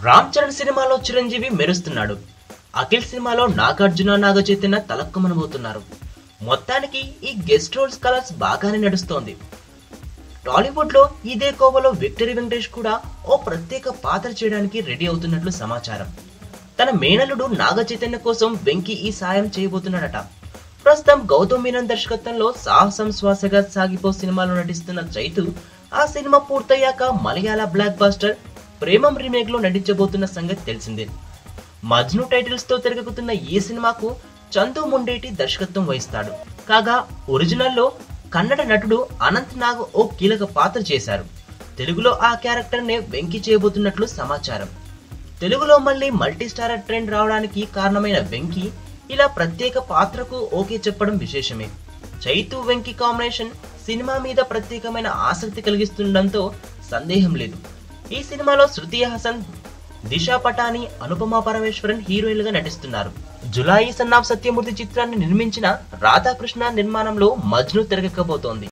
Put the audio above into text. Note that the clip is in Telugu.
రామ్ చరణ్ సినిమాలో చిరంజీవి మెరుస్తున్నాడు. అఖిల్ సినిమాలో నాగార్జున నాగచైతన్య తలక్కుమనబోతున్నారు. మొత్తానికి ఈ గెస్ట్ రోల్స్ కలర్స్ బాగానే నడుస్తోంది. టాలీవుడ్ లో ఇదే కోవలో విక్టరీ వెంకటేష్ కూడా ఓ ప్రత్యేక పాత్ర చేయడానికి రెడీ అవుతున్నట్లు సమాచారం. తన మేనల్లుడు నాగచైతన్య కోసం వెంకీ ఈ సాయం చేయబోతున్నాడట. ప్రస్తుతం గౌతమ్ మీనన్ దర్శకత్వంలో సాహసం శ్వాసగా సాగిపో సినిమాలో నటిస్తున్న చైతు ఆ సినిమా పూర్తయ్యాక మలయాళ బ్లాక్ బాస్టర్ ప్రేమం రీమేక్ లో నటించబోతున్న సంగతి తెలిసిందే. మజ్ను టైటిల్స్ తో తిరగకుతున్న ఈ సినిమాకు చందు ముండేటి దర్శకత్వం వహిస్తాడు. కాగా ఒరిజినల్ లో కన్నడ నటుడు అనంత్ నాగ్ ఓ కీలక పాత్ర చేశారు. తెలుగులో ఆ క్యారెక్టర్ నే వెంకీ చేయబోతున్నట్లు సమాచారం. తెలుగులో మళ్ళీ మల్టీ స్టారర్ ట్రెండ్ రావడానికి కారణమైన వెంకీ ఇలా ప్రత్యేక పాత్రకు ఓకే చెప్పడం విశేషమే. చైతు వెంకీ కాంబినేషన్ సినిమా మీద ప్రత్యేకమైన ఆసక్తి కలిగిస్తుండటంతో సందేహం లేదు. ఈ సినిమాలో శృతి హాసన్, దిశా పటాని, అనుపమ పరమేశ్వరన్ హీరోయిన్ గా నటిస్తున్నారు. జులాయి సన్నాఫ్ సత్యమూర్తి చిత్రాన్ని నిర్మించిన రాధాకృష్ణ నిర్మాణంలో మజ్ను తెరకెక్కబోతోంది.